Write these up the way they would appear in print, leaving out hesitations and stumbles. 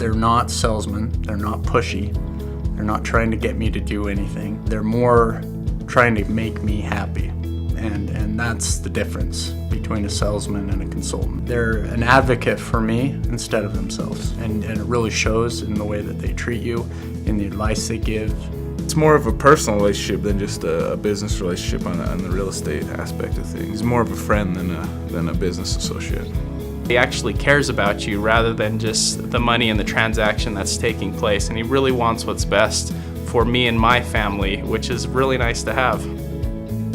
They're not salesmen, they're not pushy, they're not trying to get me to do anything. They're more trying to make me happy. And that's the difference between a salesman and a consultant. They're an advocate for me instead of themselves. And it really shows in the way that they treat you, in the advice they give. It's more of a personal relationship than just a business relationship on the real estate aspect of things. He's more of a friend than a business associate. He actually cares about you rather than just the money and the transaction that's taking place, and he really wants what's best for me and my family, which is really nice to have.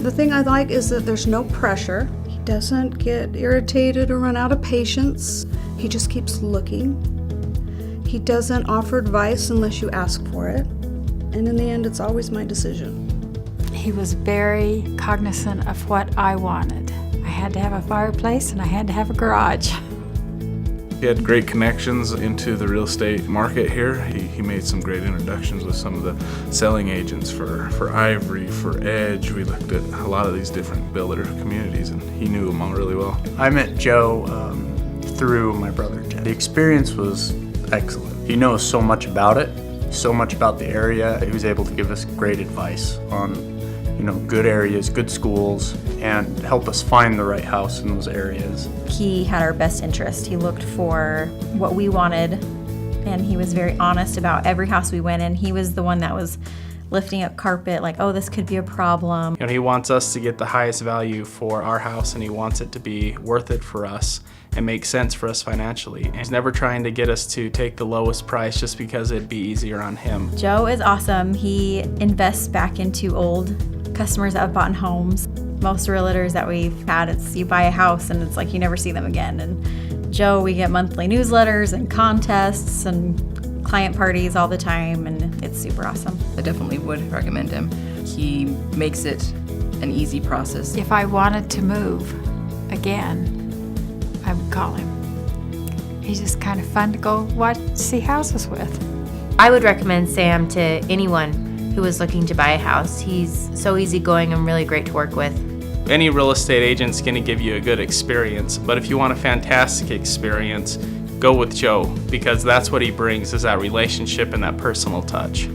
The thing I like is that there's no pressure. He doesn't get irritated or run out of patience. He just keeps looking. He doesn't offer advice unless you ask for it. And in the end, it's always my decision. He was very cognizant of what I wanted. I had to have a fireplace and I had to have a garage. He had great connections into the real estate market here. He made some great introductions with some of the selling agents for Ivory, for Edge. We looked at a lot of these different builder communities, and he knew them all really well. I met Joe through my brother, Jeff. The experience was excellent. He knows so much about it, so much about the area. He was able to give us great advice on good areas, good schools, and help us find the right house in those areas. He had our best interest. He looked for what we wanted, and he was very honest about every house we went in. He was the one that was lifting up carpet, like, oh, this could be a problem. He wants us to get the highest value for our house, and he wants it to be worth it for us and make sense for us financially. And he's never trying to get us to take the lowest price just because it'd be easier on him. Joe is awesome. He invests back into old customers that have bought homes. Most realtors that we've had, it's you buy a house and it's like you never see them again. And Joe, we get monthly newsletters and contests and client parties all the time, and it's super awesome. I definitely would recommend him. He makes it an easy process. If I wanted to move again, I would call him. He's just kind of fun to go see houses with. I would recommend Sam to anyone who is looking to buy a house. He's so easygoing and really great to work with. Any real estate agent's going to give you a good experience, but if you want a fantastic experience, go with Joe, because that's what he brings, is that relationship and that personal touch.